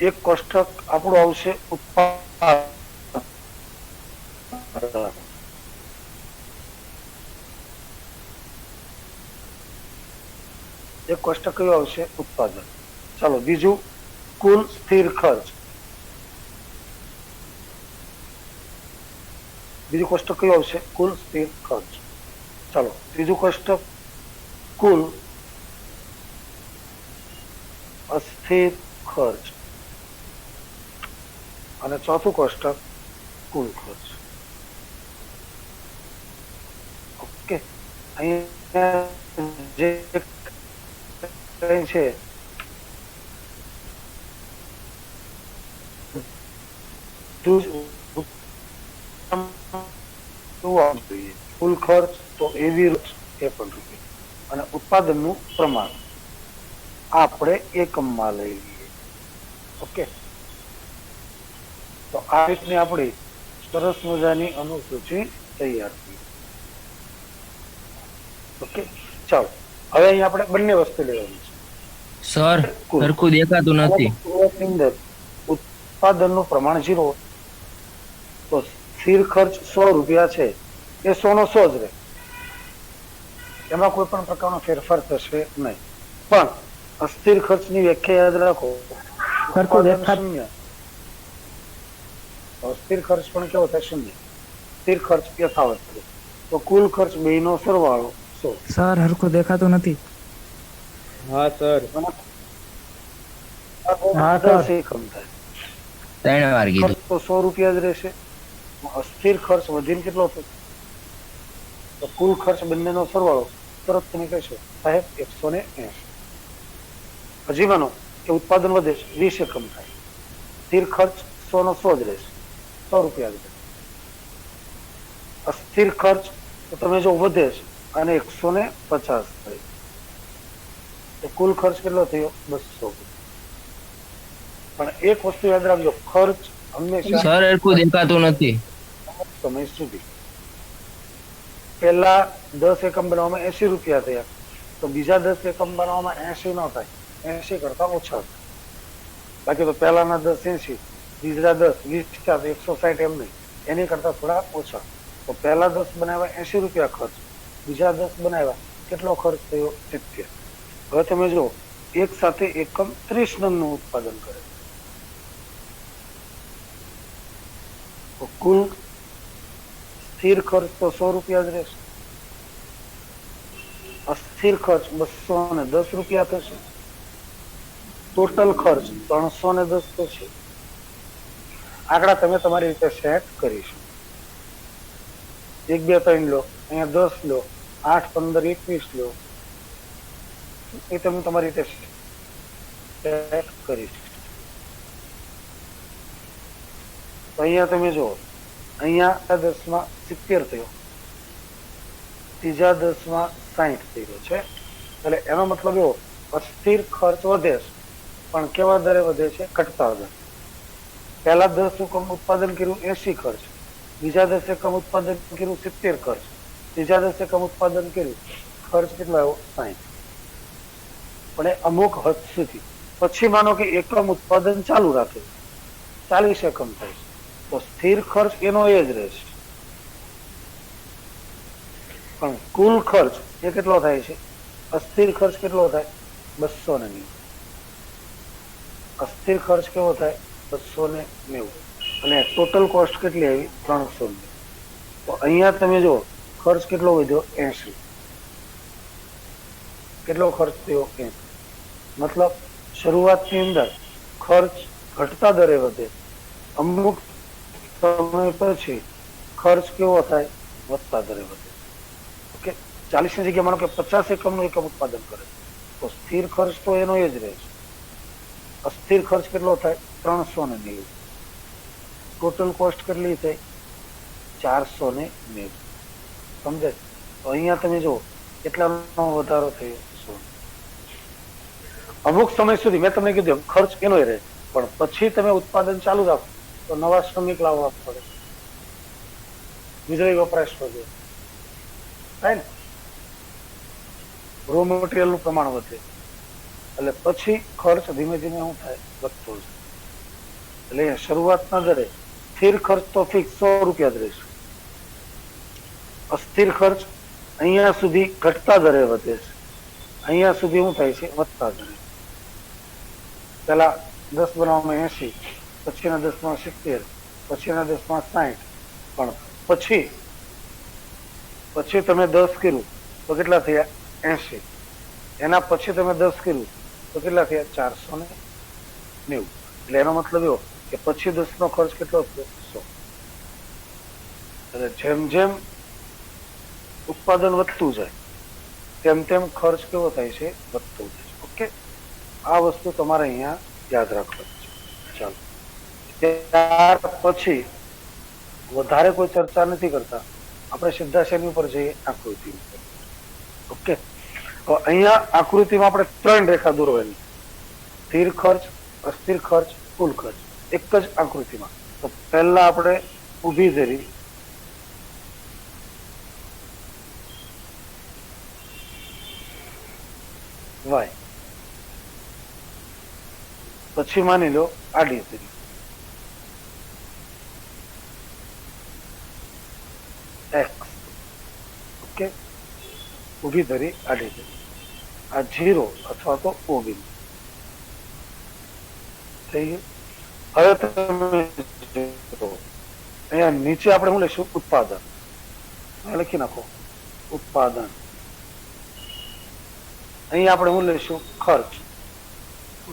એક કોષ્ટક આપણું આવશે ઉત્પાદન. એક કોષ્ટક કયું આવશે? ઉત્પાદન. ચાલો બીજું કુલ સ્થિર ખર્ચ. બીજું કોષ્ટક કયું આવશે? કુલ સ્થિર ખર્ચ. ચાલો ત્રીજું કોષ્ટક કુલ અસ્થિર ખર્ચ. અને ચોથું કોષ્ટક કુલ ખર્ચ. ઓકે, અહીંયા જે છે કુલ ખર્ચ તો એવી એ પણ રૂપિયા અને ઉત્પાદનનું પ્રમાણ આપણે એકમમાં લઈ લઈએ. ઓકે, તો આ રીતની આપણી સરસ મજાની અનુસૂચિ તૈયાર થઈ. ઓકે, ચાલો હવે અહીંયા આપણે બંને વસ્તુ લેવાની છે. સર સરખું દેખાતું નથી. અંદર ઉત્પાદનનું પ્રમાણ 0, તો સ્થિર ખર્ચ 100 રૂપિયા છે એ 100 નો 100 જ રહે, એમાં કોઈ પણ પ્રકારનો ફેરફાર થશે નહીં. પણ અસ્થિર ખર્ચની વ્યાખ્યા યાદ રાખો, શૂન્ય. અસ્થિર ખર્ચ પણ કેવો થાય? શૂન્ય. સ્થિર ખર્ચ યથાવત છે. તો કુલ ખર્ચ બેયનો સરવાળો 100. સર હરખું દેખાતું નથી. હા સર. હા, સર. 10 એકમ થાય 3 વાર કીધું. ખર્ચ તો 100 રૂપિયા જ રહેશે. અસ્થિર ખર્ચ વધીને કેટલો થશે? તો કુલ ખર્ચ બંનેનો સરવાળો તરત તમે કહેશો સાહેબ 180. હજી માનો કે ઉત્પાદન વધે છે, 20 એકમ થાય, સ્થિર ખર્ચ 100 નો 100 જ રહેશે, 100 રૂપિયા જ રહેશે. અસ્થિર ખર્ચ તો તમે જો વધે છે અને 150 થાય, તો કુલ ખર્ચ કેટલો થયો? 200. પણ એક વસ્તુ યાદ રાખજો, ખર્ચ હંમેશા સર સરખું દેખાતું નથી. સમય સુધી પહેલા 10 એકમ બનાવવામાં 80 રૂપિયા થયા, તો બીજા 10 એકમ બનાવવામાં 80 ન થાય, 80 કરતા ઓછા થાય. બાકી તો પહેલાના 10 80, બીજા 10 20 તો 160 એમ નહીં, એની કરતા થોડા ઓછા. તો પહેલા 10 બનાવ્યા 80 રૂપિયા ખર્ચ, બીજા 10 બનાવ્યા કેટલો ખર્ચ થયો? 70. હવે તમે જો એક સાથે એકમ 30 નંગનું ઉત્પાદન કરે, તો કુલ સ્થિર ખર્ચ તો 100 રૂપિયા જ રહેશે, અસ્થિર ખર્ચ 210 રૂપિયા થશે, ટોટલ ખર્ચ 310 થશે. આંકડા તમે તમારી રીતે સેટ કરીશું. 1 2 3 લો, અહીંયા 10 લો, 8 15 21 લો, એ તમે તમારી રીતે સેટ કરીશું. તો અહીંયા તમે જુઓ, અહીંયા 10 માં 70 થયો, ત્રીજા 10 માં 60 થયો છે. એટલે એનો મતલબ એવો, અસ્થિર ખર્ચ વધે છે પણ કેવા દરે વધે છે? ઘટતા દરે. પહેલા 10 એકમ ઉત્પાદન કર્યું 80 ખર્ચ, બીજા 10 એકમ ઉત્પાદન કર્યું 70 ખર્ચ, ત્રીજા 10 એકમ ઉત્પાદન કર્યું ખર્ચ કેટલો આવ્યો? 60. પણ એ અમુક હદ સુધી. પછી માનો કે એકમ ઉત્પાદન ચાલુ રાખે, 40 એકમ થાય, તો સ્થિર ખર્ચ એનો એ જ રહેશે, પણ કુલ ખર્ચ એ કેટલો થાય છે? અસ્થિર ખર્ચ કેટલો થાય? 290. અસ્થિર ખર્ચ કેવો થાય? 290. અને ટોટલ કોસ્ટ કેટલી આવી? 390. તો અહીંયા તમે જો ખર્ચ કેટલો વધ્યો? 80. કેટલો ખર્ચ થયો? 80. મતલબ શરૂઆતની અંદર ખર્ચ ઘટતા દરે વધે, અમુક સમય પછી ખર્ચ કેવો થાય? વધતા દરે વધે. ઓકે, 40 ની જગ્યાએ માનો કે 50 એકમનું એકમ ઉત્પાદન કરે, તો સ્થિર ખર્ચ તો એનો એ જ રહેશે. અસ્થિર ખર્ચ કેટલો થાય? 390. ટોટલ કોસ્ટ કેટલી થઈ? 490. સમજાય? તો અહીંયા તમે જુઓ કેટલાનો વધારો થયો? 100. અમુક સમય સુધી મેં તમને કીધું ખર્ચ એનો રહે, પણ પછી તમે ઉત્પાદન ચાલુ રાખો તો નવા શ્રમિક લાવવા પડે, વીજળી વપરાશ વધે, થાય ને, રો મટીરિયલ નું પ્રમાણ વધે, એટલે પછી ખર્ચ ધીમે ધીમે શું થાય? વધતો જાય. એટલે અહીંયા શરૂઆતના દરે સ્થિર ખર્ચ તો ફિક્સ 100 રૂપિયા જ રહેશે. અસ્થિર ખર્ચ અહીંયા સુધી ઘટતા દરે વધે છે, અહીંયા સુધી શું થાય છે? વધતા દરે. પેલા 10 બનાવવામાં 80, પછીના 10માં 70, પછીના 10માં 60, પણ પછી તમે 10 કર્યું તો કેટલા થયા? 80. એના પછી તમે 10 કર્યું તો કેટલા થયા? 490. એટલે એનો મતલબ એવો કે પછી 10 નો ખર્ચ કેટલો થયો? 100. એટલે જેમ જેમ ઉત્પાદન વધતું જાય તેમ તેમ ખર્ચ કેવો થાય છે? વધતો જાય છે. ઓકે, આ વસ્તુ તમારે અહીંયા યાદ રાખવાની છે. ચાલો, ત્યાર પછી વધારે કોઈ ચર્ચા નથી કરતા, આપણે સીધા શેની ઉપર જઈએ? આકૃતિ ઉપર. ઓકે, તો અહીંયા આકૃતિમાં આપણે 3 રેખા દોરવાની: સ્થિર ખર્ચ, અસ્થિર ખર્ચ, કુલ ખર્ચ, એક જ આકૃતિમાં. તો પહેલા આપણે ઊભી ધરી વાય, પછી માની લો આડી ધરી એક્સ. ઓકે, ઊભી ધરી આડી ધરી, આ 0 અથવા તો O બિંદુ થઈ ગયું. હવે તમે અહીંયા નીચે આપણે શું લઈશું? ઉત્પાદન. લખી નાખો ઉત્પાદન. અહીંયા આપણે શું લઈશું? ખર્ચ.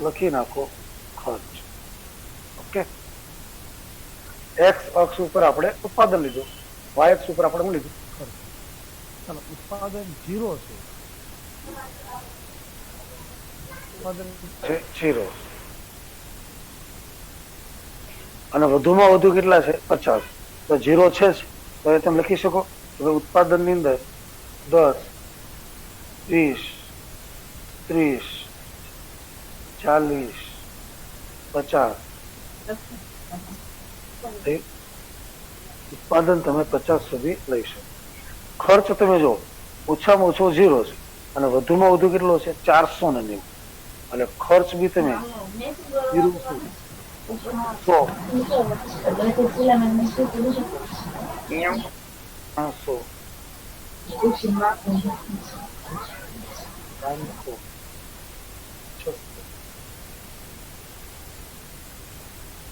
લખી નાખો ખર્ચ. ઓકે, એક્સ અક્ષ ઉપર આપણે ઉત્પાદન લીધું, વાય અક્ષ ઉપર આપણે શું લીધું? ખર્ચ. ચાલો, ઉત્પાદન 0 છે, ઉત્પાદન છે 0, અને વધુમાં વધુ કેટલા છે? 50. તો 0 છે જ, તો એ તમે લખી શકો. હવે ઉત્પાદન ની અંદર 10, 20, 30, 40, 50. ઉત્પાદન તમે 50 સુધી લઈ શકો. ખર્ચ તમે જો ઓછામાં ઓછો 0 છે અને વધુમાં વધુ કેટલો છે? 490. એટલે ખર્ચ બી તમે 100, 500, 500, 600.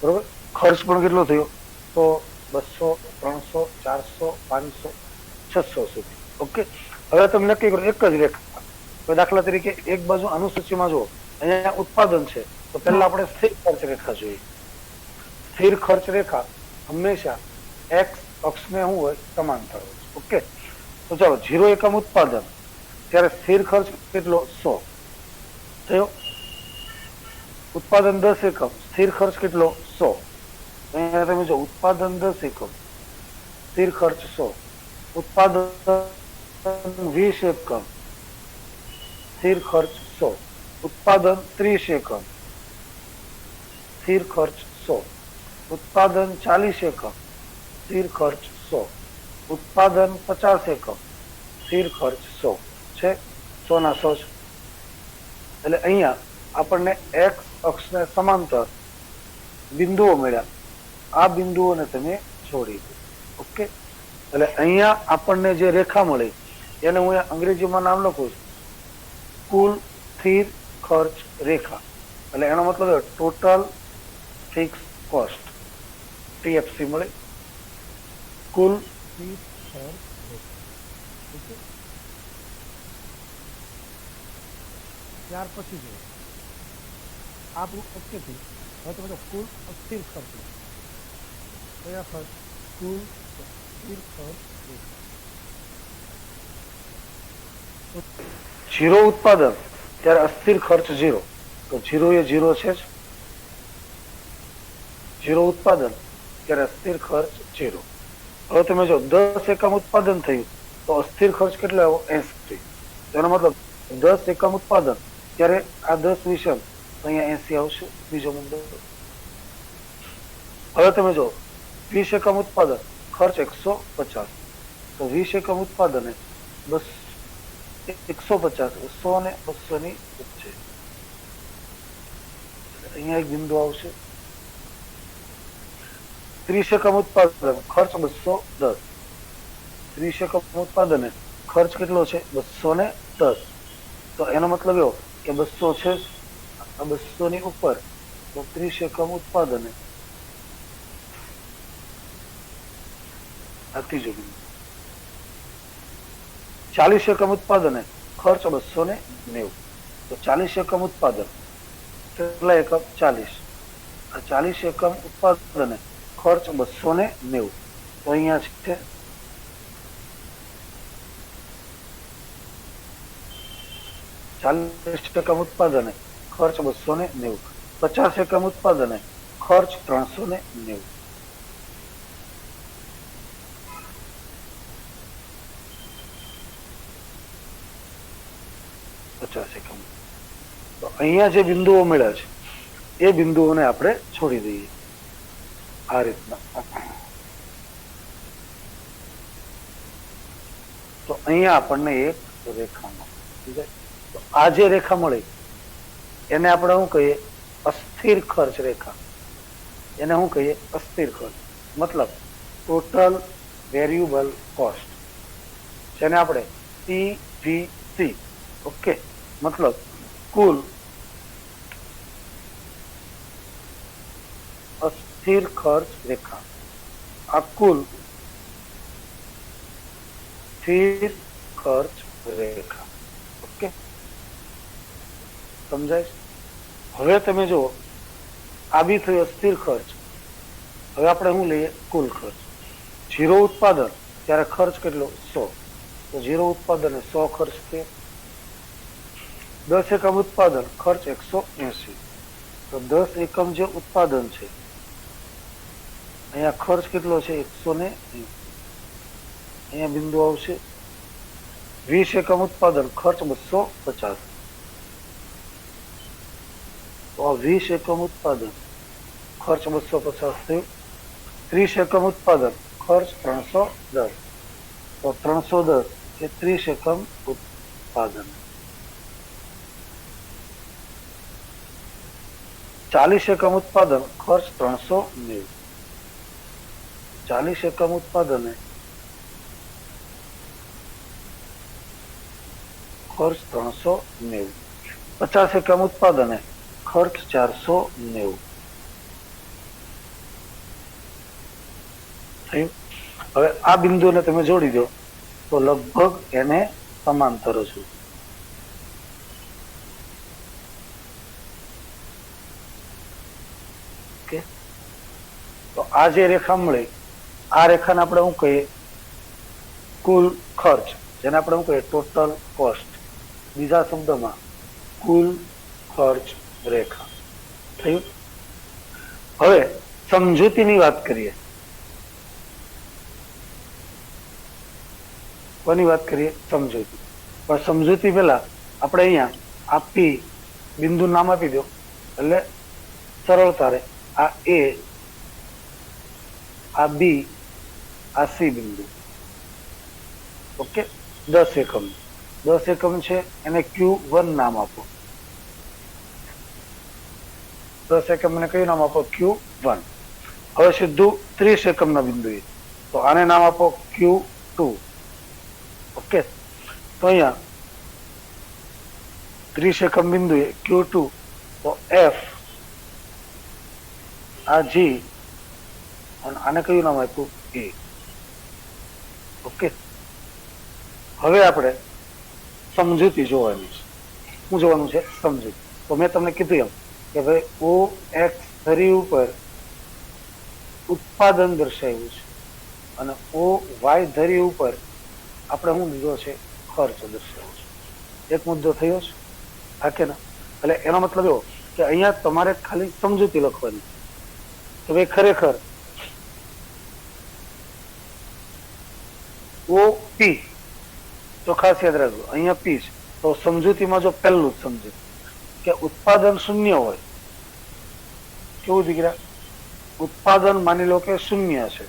બરોબર. ખર્ચ પણ કેટલો થયો? તો 200, 300, 400, 500, 600 સુધી. ઓકે, હવે તમે નક્કી કરો એક જ રેખા. તો દાખલા તરીકે એક બાજુ અનુસૂચિમાં જો અહીંયા ઉત્પાદન છે, તો પહેલા આપણે સ્થિર ખર્ચ રેખા જોઈએ. સ્થિર ખર્ચ રેખા હંમેશા એક્સ અક્ષને શું હોય? સમાંતર હોય. ઓકે, તો ચાલો 0 એકમ ઉત્પાદન, ત્યારે સ્થિર ખર્ચ કેટલો? 100 થયો. ઉત્પાદન 10 એકમ, સ્થિર ખર્ચ કેટલો? 100. અહીંયા તમે જો ઉત્પાદન 10 એકમ, સ્થિર ખર્ચ 100. ઉત્પાદન 20 એકમ, સ્થિર ખર્ચ 100. ઉત્પાદન 30 એકમ, સ્થિર ખર્ચ 100. ઉત્પાદન 40 એકમ, સ્થિર ખર્ચ 100. ઉત્પાદન 50 એકમ, સ્થિર ખર્ચ 100 છે. 100 ના 100 છે. એટલે અહીંયા આપણને એક્સ અક્ષને સમાંતર બિંદુઓ મળ્યા. આ બિંદુઓને તમે જોડી દો. ઓકે, એટલે અહીંયા આપણને જે રેખા મળી એને હું અંગ્રેજીમાં નામ લખું છું કુલ સ્થિર ખર્ચ રેખા. એટલે એનો મતલબ ટોટલ ફિક્સ કોસ્ટ, TFC મળી. કુલ સ્થિર ખર્ચ રેખા. ત્યાર પછી જો આપણું ઓકે થયું. હવે તમે કુલ અસ્થિર ખર્ચ કયા ખર્ચ? કુલ સ્થિર ખર્ચ. 0 ઉત્પાદન ત્યારે અસ્થિર ખર્ચ 0, તો 0 એ 0 છે જ. 0 ઉત્પાદન ત્યારે અસ્થિર ખર્ચ 0. હવે તમે જો 10 એકમ ઉત્પાદન થયું તો અસ્થિર ખર્ચ કેટલો આવ્યો? 80. એનો મતલબ 10 એકમ ઉત્પાદન ત્યારે આ 10 વિષમ અહીંયા 80 આવશે. બીજો મુદ્દો. હવે તમે જો 20 એકમ ઉત્પાદન, ખર્ચ 150, તો 20 એકમ ઉત્પાદન 150, 100 ને 200 ની વચ્ચે અહીંયા એક બિંદુ આવશે. 30 એકમ ઉત્પાદન ખર્ચ 210. 30 એકમ ઉત્પાદને ખર્ચ કેટલો છે? 210. તો એનો મતલબ એવો કે 200 છે, 200 ની ઉપર, તો 30 એકમ ઉત્પાદને આ ત્રીજો બિંદુ. 40 એકમ ઉત્પાદને ખર્ચ 290. તો 40 એકમ ઉત્પાદન કેટલા એકમ? 40. આ 40 એકમ ઉત્પાદને ખર્ચ 290. તો અહીંયા છે 40 એકમ ઉત્પાદને ખર્ચ 290. 50 એકમ ઉત્પાદને ખર્ચ 390. તો અહીંયા જે બિંદુઓ મળ્યા છે એ બિંદુઓને આપણે છોડી દઈએ આ રીતના. તો અહીંયા આપણને એક રેખા મળે. તો આ જે રેખા મળી એને આપણે શું કહીએ? અસ્થિર ખર્ચ રેખા. એને શું કહીએ? અસ્થિર ખર્ચ. મતલબ ટોટલ વેરિયેબલ કોસ્ટ, જેને આપણે TVC. ઓકે, મતલબ કુલ અસ્થિર ખર્ચ રેખા. આ કુલ સ્થિર ખર્ચ રેખા. ઓકે, સમજાય? હવે તમે જુઓ, આ બી થયો સ્થિર ખર્ચ. હવે આપણે શું લઈએ? કુલ ખર્ચ. 0 ઉત્પાદન ત્યારે ખર્ચ કેટલો? 100. તો 0 ઉત્પાદન 100 ખર્ચ છે. 10 એકમ ઉત્પાદન ખર્ચ 180. તો 10 એકમ જે ઉત્પાદન છે અહીંયા ખર્ચ કેટલો છે? 180. અહીંયા બિંદુ આવશે. 20 એકમ ઉત્પાદન ખર્ચ 250. તો આ 20 એકમ ઉત્પાદન ખર્ચ 250 થયું. 30 એકમ ઉત્પાદન ખર્ચ 310. તો 310 એ 30 એકમ ઉત્પાદન. 40 એકમ ઉત્પાદન ખર્ચ 390. 40 એકમ ઉત્પાદને ખર્ચ 390. 50 એકમ ઉત્પાદને ખર્ચ 490 થયું. હવે આ બિંદુને તમે જોડી દો તો લગભગ એને સમાંતર છું. ઓકે, તો આ જે રેખા મળી, આ રેખાને આપણે શું કહીએ? કુલ ખર્ચ, જેને આપણે શું કહીએ? Total cost. બીજા શબ્દમાં કુલ ખર્ચ રેખા થયું. હવે સમજૂતીની વાત કરીએ. કોની વાત કરીએ? સમજૂતી. પણ સમજૂતી પહેલા આપણે અહીંયા આ P બિંદુ નામ આપી દો એટલે સરળતા રહે. આ A, આ B, આ C બિંદુ. ઓકે, 10 એકમ. 10 એકમ છે એને Q1 નામ આપો. 10 એકમ ને કયું નામ આપો? Q1. હવે સીધું 30 એકમ ના બિંદુ, તો આને નામ આપો Q2. ઓકે, તો અહીંયા 30 એકમ બિંદુ Q2, તો F, આ G, અને આને કયું નામ આપ્યું? A. ઓકે, હવે આપણે સમજૂતી જોવાની છે. શું જોવાનું છે? સમજૂતી. તો મેં તમને કીધું એમ કે ભાઈ OX ધરી ઉપર ઉત્પાદન દર્શાવ્યું છે અને OY ધરી ઉપર આપણે શું લીધો છે? ખર્ચ દર્શાવ્યો છે. એક મુદ્દો થયો છે, હા કે ના? એટલે એનો મતલબ એવો કે અહીંયા તમારે ખાલી સમજૂતી લખવાની કે ભાઈ ખરેખર OP, તો ખાસ યાદ રાખજો અહીંયા P છે. તો સમજૂતીમાં જો પહેલું જ સમજે કે ઉત્પાદન શૂન્ય હોય, કેવું દીકરા? ઉત્પાદન માની લો કે શૂન્ય છે,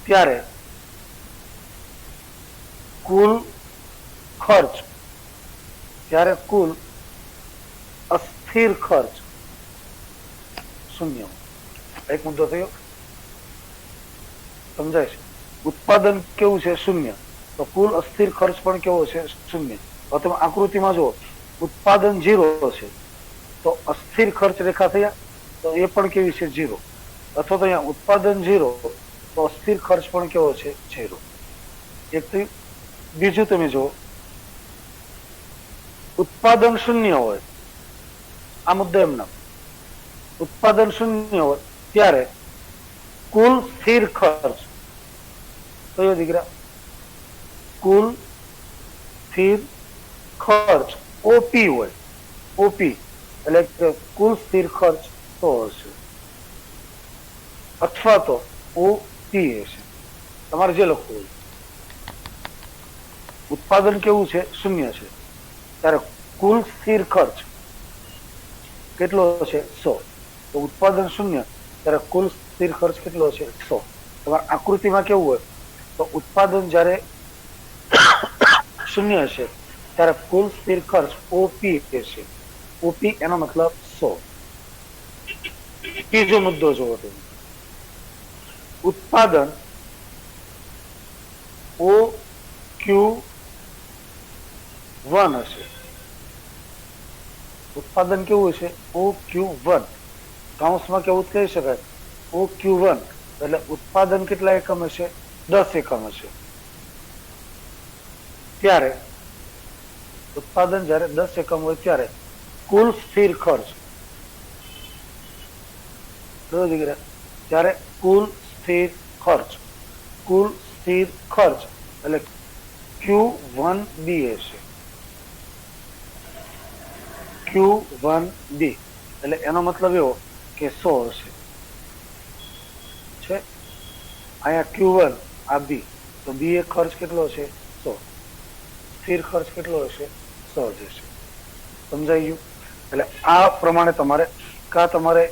ત્યારે કુલ ખર્ચ, ત્યારે કુલ અસ્થિર ખર્ચ શૂન્ય. એક મુદ્દો થયો, સમજાય છે? ઉત્પાદન કેવું છે? શૂન્ય. તો કુલ અસ્થિર ખર્ચ પણ કેવો છે? શૂન્ય. હવે તમે આકૃતિમાં જુઓ, ઉત્પાદન 0 છે તો અસ્થિર ખર્ચ રેખા થયા, તો એ પણ કેવી છે? 0. અથવા તો અહીંયા ઉત્પાદન 0 તો અસ્થિર ખર્ચ પણ કેવો છે? 0. એક તો બીજું તમે જુઓ, ઉત્પાદન શૂન્ય હોય, આ મુદ્દો એમ ના, ઉત્પાદન શૂન્ય હોય ત્યારે કુલ સ્થિર ખર્ચ કયો દીકરા? કુલ સ્થિર ખર્ચ ઓપી હોય, ઓપી એટલે કે કુલ સ્થિર ખર્ચ તો હશે, અથવા તો ઓપી હશે, તમારે જે લખવું હોય. ઉત્પાદન કેવું છે? શૂન્ય છે ત્યારે કુલ સ્થિર ખર્ચ કેટલો છે? 100. તો ઉત્પાદન શૂન્ય ત્યારે કુલ સ્થિર ખર્ચ કેટલો છે? 100. તમારે આકૃતિમાં કેવું હોય તો ઉત્પાદન જ્યારે શૂન્ય હશે ત્યારે કુલ સ્થિર ખર્ચ ઓપી હશે. ઓપી એનો મતલબ 100. ત્રીજો મુદ્દો જોવો તમે, ઉત્પાદન ઓ ક્યુ 1 હશે. ઉત્પાદન કેવું હશે? OQ1. કૌંસમાં કેવું કહી શકાય? OQ1 એટલે ઉત્પાદન કેટલા એકમ હશે? 10 એકમ હશે. ત્યારે ઉત્પાદન જ્યારે 10 એકમ હોય ત્યારે કુલ સ્થિર ખર્ચ ત્યારે કુલ સ્થિર ખર્ચ એટલે Q1B હશે. Q1B એટલે એનો મતલબ એવો કે 100 હશે છે. અહીંયા Q1 આ B, તો B એ ખર્ચ કેટલો છે? 100. સ્થિર ખર્ચ કેટલો હશે? 100 જ હશે. સમજાઈ ગયું? એટલે આ પ્રમાણે તમારે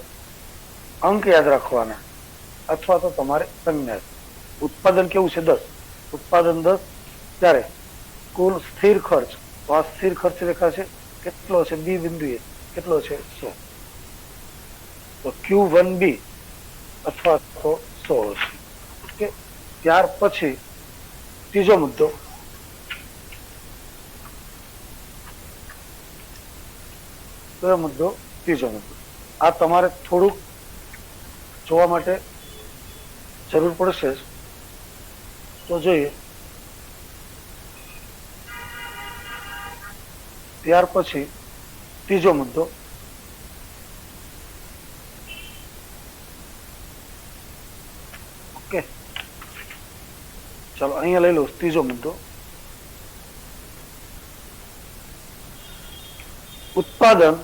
અંક યાદ રાખવાના અથવા તો તમારે સંજ્ઞા. ઉત્પાદન કેવું છે? 10. ઉત્પાદન 10 ત્યારે કુલ સ્થિર ખર્ચ, તો આ સ્થિર ખર્ચ રેખા છે, કેટલો છે? બી બિંદુએ કેટલો છે? 100. તો Q1B અથવા તો 100 હશે. ઓકે. ત્યાર પછી ત્રીજો મુદ્દો, કયો મુદ્દો? ત્રીજો મુદ્દો. આ તમારે થોડુંક જોવા માટે જરૂર પડશે, તો જોઈએ. ત્યાર પછી ત્રીજો મુદ્દો, ઓકે ચાલો અહીંયા લઈ લો. ત્રીજો મુદ્દો, ઉત્પાદન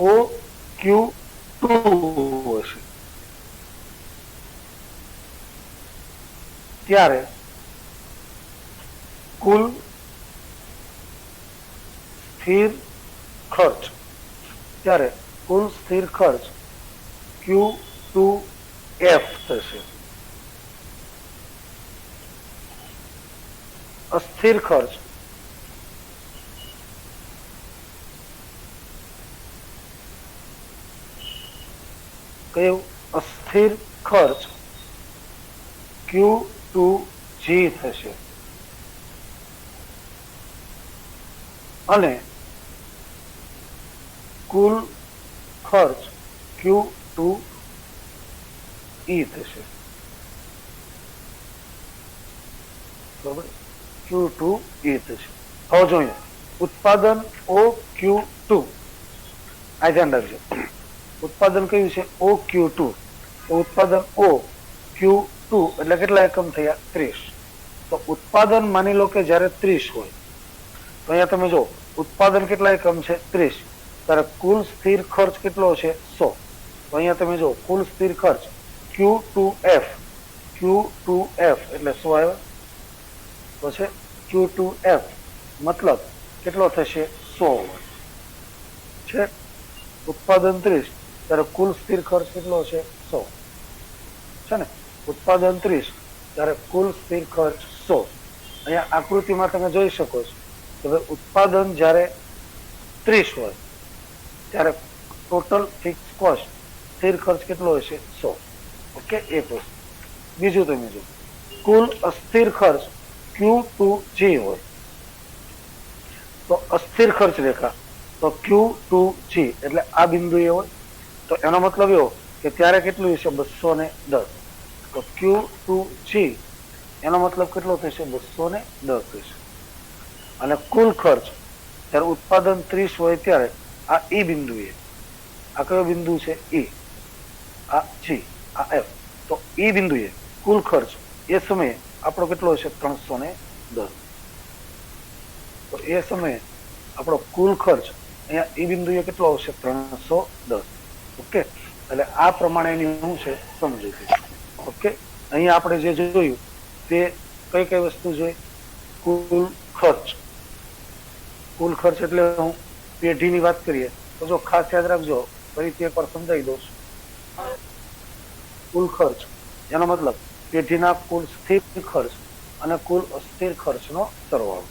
OQ2 હશે ત્યારે કુલ સ્થિર ખર્ચ Q2F થશે. અસ્થિર ખર્ચ કયું? અસ્થિર ખર્ચ Q2G થશે. અને કુલ ખર્ચ Q2E થશે. બરાબર? Q2E થશે. હવે જોઈએ ઉત્પાદન OQ2, આ ધ્યાન રાખજો. ઉત્પાદન કયું છે? OQ2. તો ઉત્પાદન OQ2 એટલે કેટલા એકમ થયા? 30. તો ઉત્પાદન માની લો કે જ્યારે 30 હોય તો અહીંયા તમે જો ઉત્પાદન કેટલા એકમ છે? 30. ત્યારે કુલ સ્થિર ખર્ચ કેટલો છે? 100. તો અહીંયા તમે જો કુલ સ્થિર ખર્ચ Q2F એટલે શું આવ્યો? તો છે Q2F મતલબ કેટલો થશે? 100 છે. ઉત્પાદન 30 ત્યારે કુલ સ્થિર ખર્ચ કેટલો છે? 100 છે ને. ઉત્પાદન 30 ત્યારે કુલ સ્થિર ખર્ચ 100. અહીંયા આકૃતિમાં તમે જોઈ શકો છો કે ઉત્પાદન જ્યારે 30 હોય ત્યારે ટોટલ ફિક્સ કોસ્ટ સ્થિર ખર્ચ કેટલો હશે 100. ઓકે, એક વસ્તુ. બીજું તમે જો કુલ અસ્થિર ખર્ચ Q2G હોય તો અસ્થિર ખર્ચ રેખા તો Q2G એટલે આ બિંદુએ હોય તો એનો મતલબ એવો કે ત્યારે કેટલું હશે 210. તો Q2G એનો મતલબ કેટલો થશે 210 થશે. અને કુલ ખર્ચ જ્યારે ઉત્પાદન 30 હોય ત્યારે આ ઈ બિંદુએ, આ કયો બિંદુ છે ઈ, આ જી, આ એફ, તો ઈ બિંદુએ કુલ ખર્ચ એ સમયે આપણો કેટલો હશે 310. તો એ સમયે આપણો કુલ ખર્ચ અહીંયા ઈ બિંદુએ કેટલો આવશે 310. ઓકે, એટલે આ પ્રમાણેની શું છે સમજૂતી. ઓકે, અહીંયા આપણે જે જોયું તે કઈ કઈ વસ્તુ જોઈ? કુલ ખર્ચ. કુલ ખર્ચ એટલે હું પેઢીની વાત કરીએ તો જો ખાસ યાદ રાખજો, ફરીથી એકવાર સમજાવી દઉં છું. કુલ ખર્ચ એનો મતલબ પેઢીના કુલ સ્થિર ખર્ચ અને કુલ અસ્થિર ખર્ચનો સરવાળો.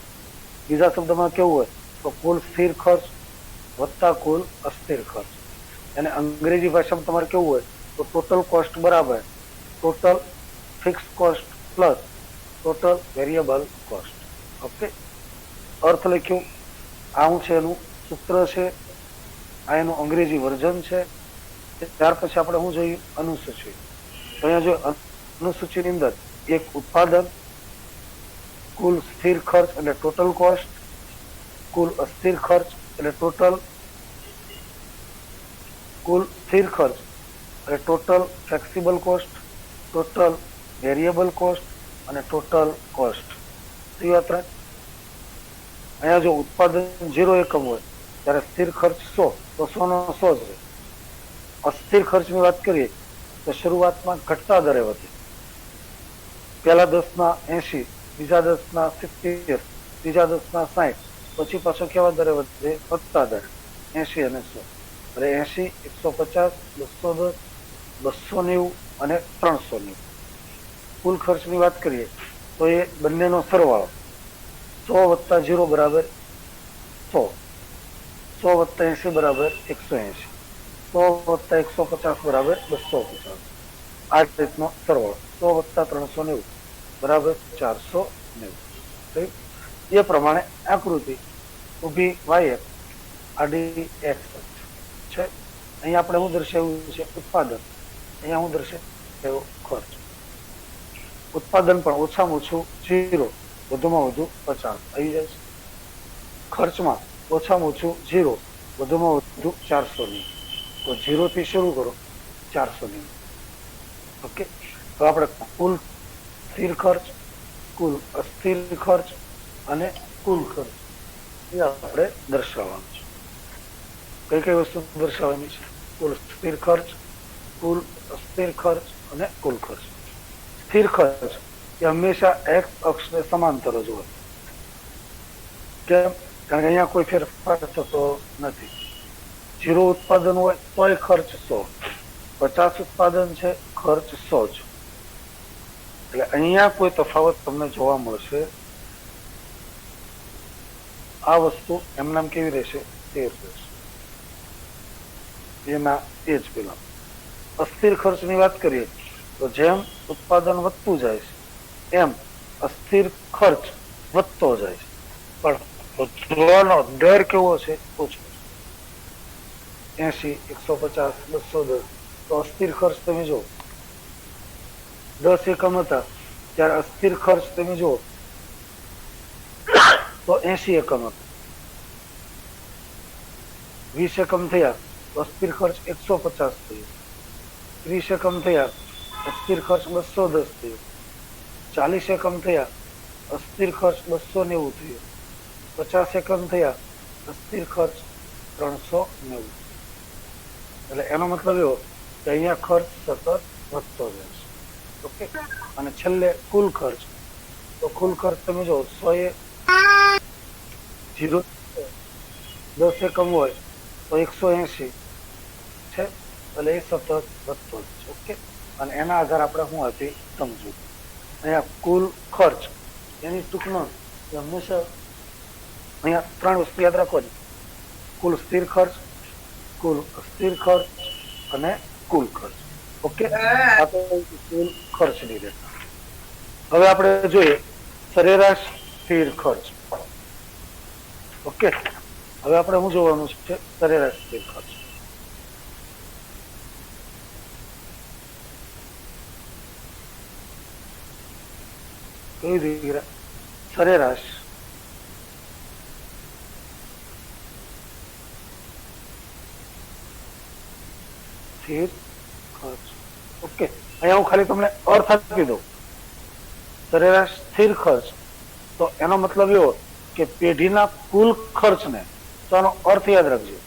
બીજા શબ્દમાં કેવું હોય તો કુલ સ્થિર ખર્ચ વત્તા કુલ અસ્થિર ખર્ચ. અને અંગ્રેજી ભાષામાં તમારે કેવું હોય તો ટોટલ કોસ્ટ બરાબર total fixed cost plus total variable cost. Okay, અર્થ લખ્યું. આ શું છે એનું સૂત્ર છે, આ એનું અંગ્રેજી વર્ઝન છે. ત્યાર પછી આપણે શું જોયું? અનુસૂચિ. તો અહીંયા જો અનુસૂચિની અંદર એક ઉત્પાદન, કુલ સ્થિર ખર્ચ એટલે ટોટલ કોસ્ટ, કુલ અસ્થિર ખર્ચ એટલે ટોટલ, કુલ સ્થિર ખર્ચ એટલે total flexible cost, total variable cost અને ટોટલ કોસ્ટ. અહીંયા જો ઉત્પાદન 0 એકમ હોય ત્યારે સ્થિર ખર્ચ 100 તો 100 નો 100 જ રહે. અસ્થિર ખર્ચની વાત કરીએ તો શરૂઆતમાં ઘટતા દરે વધે. પહેલા 10 ના 80, બીજા 10 ના 70, ત્રીજા 10 ના 60, પછી પાછો કેવા દરે વધે? વધતા દરે 80 અને 100. એટલે 80, 150, 210, 290 અને 390. કુલ ખર્ચની વાત કરીએ તો એ બંનેનો સરવાળો 100 વત્તા 0 બરાબર 100, 100 વત્તા 80 બરાબર 180, 100 વત્તા 150 બરાબર 250. આ રીતનો સરવાળો 100 વત્તા 390 બરાબર 490. એ પ્રમાણે આકૃતિ ઊભી વાય આડી એક્સ છે. અહીંયા આપણે શું દર્શાવ્યું છે? ઉત્પાદન. અહીંયા હું દર્શાવ્યો ખર્ચ. ઉત્પાદન પણ ઓછામાં ઓછું 0, વધુમાં વધુ 50 આવી જાય છે. ખર્ચમાં ઓછામાં ઓછું 0, વધુમાં વધુ 490. તો 0 થી શરૂ કરો 490. ઓકે, તો આપણે કુલ સ્થિર ખર્ચ, કુલ અસ્થિર ખર્ચ અને કુલ ખર્ચ એ આપણે દર્શાવવાનું છે. કઈ કઈ વસ્તુ દર્શાવવાની છે? કુલ સ્થિર ખર્ચ, કુલ અસ્થિર ખર્ચ અને કુલ ખર્ચ. સ્થિર ખર્ચ એ હંમેશા એક્સ અક્ષને સમાંતર જ હોય. કેમ? કારણ કે અહીંયા કોઈ ફેરફાર થતો નથી. 0 ઉત્પાદન હોય તોય ખર્ચ 100, 50 ઉત્પાદન છે ખર્ચ 100 જ. એટલે અહીંયા કોઈ તફાવત તમને જોવા મળશે. આ વસ્તુ એમનામ કેવી રહેશે? સ્થિર રહેશે. એના એ જ પેલા અસ્થિર ખર્ચની વાત કરીએ તો જેમ ઉત્પાદન વધતું જાય છે એમ અસ્થિર ખર્ચ વધતો જાય છે, પણ વધવાનો દર કેવો છે? ઓછો. 80, 150, 210. તો અસ્થિર ખર્ચ તમે જુઓ 10 એકમ હતા ત્યારે અસ્થિર ખર્ચ તમે જુઓ તો 80 એકમ હતા. 20 એકમ થયા તો અસ્થિર ખર્ચ 150 થયો. 30 એકમ થયા અસ્થિર ખર્ચ 210 થયો. 40 એકમ થયા અસ્થિર ખર્ચ 290 થયો. 50 એકમ થયા અસ્થિર ખર્ચ 390. એટલે એનો મતલબ એવો કે અહીંયા ખર્ચ સતત વધતો રહેશે. ઓકે, અને છેલ્લે કુલ ખર્ચ. તો કુલ ખર્ચ તમે જો 100 0 10 એકમ હોય તો 180 છે, એટલે એ સતત વધતો જ છે. ઓકે, અને એના આધારે આપણે શું હતી સમજવું. અહીંયા કુલ ખર્ચ એની ટૂંકમાં હંમેશા અહીંયા 3 વસ્તુ યાદ રાખવાની: કુલ સ્થિર ખર્ચ, કુલ સ્થિર ખર્ચ અને કુલ ખર્ચ. ઓકે, આ તો કુલ ખર્ચની રેખા. હવે આપણે જોઈએ સરેરાશ સ્થિર ખર્ચ. ઓકે, હવે આપણે શું જોવાનું છે? સરેરાશ સ્થિર ખર્ચ. કેવી રીતે? સરેરાશ સ્થિર ખર્ચ. ઓકે, અહીંયા હું ખાલી તમને અર્થ આપી દઉં. સરેરાશ સ્થિર ખર્ચ તો એનો મતલબ એવો કે પેઢીના કુલ ખર્ચને, તો આનો અર્થ યાદ રાખજો,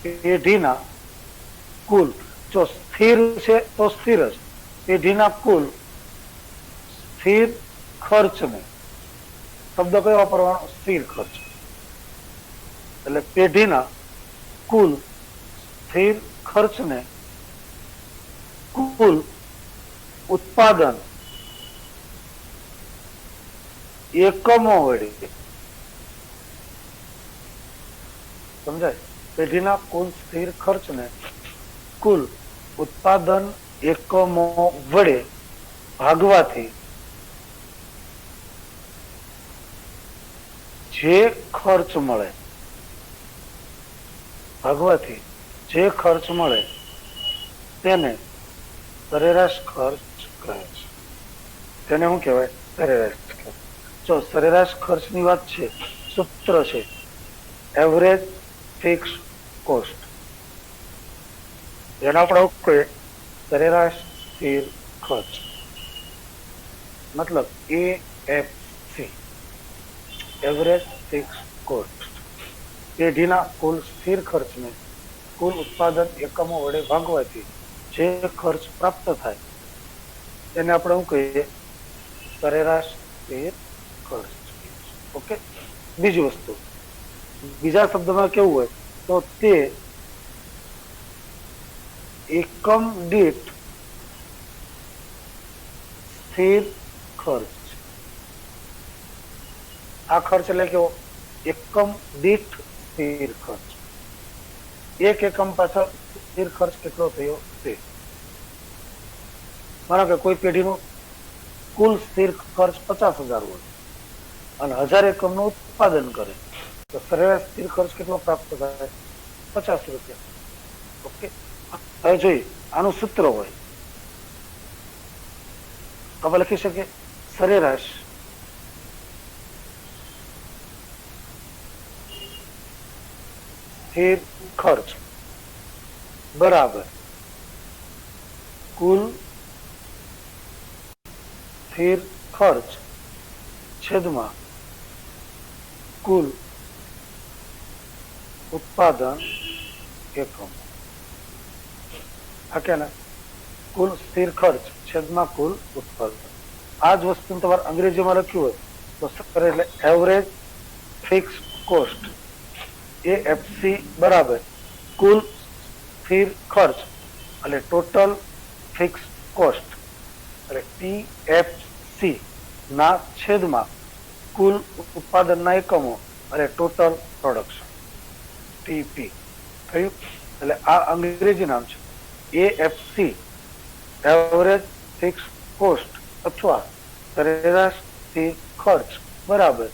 પેઢીના કુલ, જો સ્થિર છે તો સ્થિર જ, પેઢીના કુલ સ્થિર ખર્ચને, શબ્દ કયો વાપરવાનો? સ્થિર ખર્ચ. એટલે પેઢીના કુલ સ્થિર ખર્ચને કુલ ઉત્પાદન એકમો વડે, સમજાય? પેઢીના કુલ સ્થિર ખર્ચને કુલ ઉત્પાદન એકમો વડે ભાગવાથી જે ખર્ચ મળે, ભાગવાથી જે ખર્ચ મળે તેને સરેરાશ ખર્ચ કહે છે. તેને શું કહેવાય? સરેરાશ ખર્ચ. જો સરેરાશ ખર્ચની વાત છે, સૂત્ર છે એવરેજ ફિક્સ કોસ્ટ. જેને આપણે કહીએ સરેરાશ સ્થિર ખર્ચ, મતલબ AFC, એવરેજ ફિક્સ કોસ્ટ. પેઢીના કુલ સ્થિર ખર્ચને કુલ ઉત્પાદન એકમો વડે ભાગવાથી જે ખર્ચ પ્રાપ્ત થાય તેને આપણે શું કહીએ? સરેરાશ સ્થિર ખર્ચ. ઓકે, બીજી વસ્તુ, બીજા શબ્દમાં કેવું હોય તો તે એકમ દીઠ સ્થિર ખર્ચ. આ ખર્ચ એટલે કેવો? એકમ દીઠ સ્થિર ખર્ચ. એક એકમ પાછળ સ્થિર ખર્ચ કેટલો થયો તે. માનો કે કોઈ પેઢીનું કુલ સ્થિર ખર્ચ 50,000 હોય અને 1000 એકમનું ઉત્પાદન કરે તો સરેરાશ સ્થિર ખર્ચ કેટલો પ્રાપ્ત થાય? 50 રૂપિયા. ઓકે, હવે જોઈએ આનું સૂત્ર હોય તો આપણે લખી શકીએ સરેરાશ સ્થિર ખર્ચ બરાબર કુલ સ્થિર ખર્ચ છેદમાં કુલ ઉત્પાદન એકમ. હા કે ના? કુલ સ્થિર ખર્ચ છેદમાં કુલ ઉત્પાદન. આ જ વસ્તુ તમારે અંગ્રેજીમાં લખ્યું હોય તો એટલે એવરેજ ફિક્સ કોસ્ટ, AFC બરાબર કુલ સ્થિર ખર્ચ એટલે ટોટલ ફિક્સ કોસ્ટ એટલે TFC ના છેદમાં કુલ ઉત્પાદનના એકમો એટલે ટોટલ પ્રોડક્શન, TP થયું. એટલે આ અંગ્રેજી નામ છે AFC, એવરેજ ફિક્સ કોસ્ટ અથવા સરેરાશ સ્થિર ખર્ચ બરાબર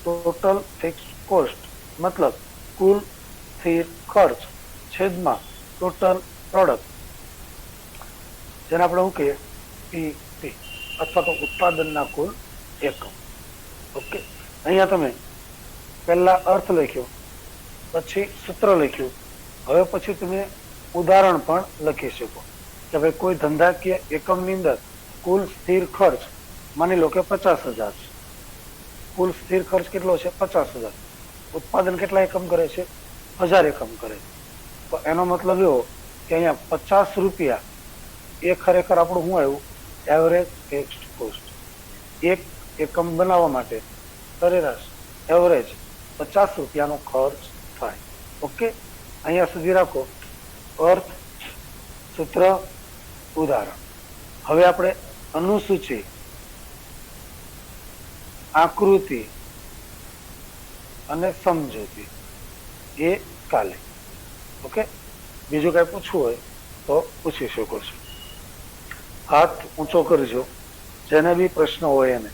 ટોટલ ફિક્સ કોસ્ટ, મતલબ કુલ સ્થિર ખર્ચ છેદમાં ટોટલ પ્રોડક્ટ, જેને આપણે શું કહીએ PP, અથવા તો ઉત્પાદનના કુલ એકમ. ઓકે, અહીંયા તમે પહેલા અર્થ લખ્યો, પછી સૂત્ર લખ્યું, હવે પછી તમે ઉદાહરણ પણ લખી શકો કે ભાઈ કોઈ ધંધાકીય એકમની અંદર કુલ સ્થિર ખર્ચ માની લો કે 50,000 છે. કુલ સ્થિર ખર્ચ કેટલો છે? 50,000. ઉત્પાદન કેટલા એકમ કરે છે? 1000 એકમ કરે છે. તો એનો મતલબ એવો કે અહીંયા 50 રૂપિયા એ ખરેખર આપણું શું આવ્યું? Average fixed cost. એક એકમ બનાવવા માટે સરેરાશ એવરેજ 50 રૂપિયાનો ખર્ચ થાય. ઓકે, અહીંયા સુધી રાખો. અર્થ, સૂત્ર, ઉદાહરણ. હવે આપણે અનુસૂચિ, આકૃતિ અને સમજૂતી એ કાલે. ઓકે, બીજું કઈ પૂછવું હોય તો પૂછી શકો છો. હાથ ઊંચો કરજો જેને બી પ્રશ્ન હોય એને.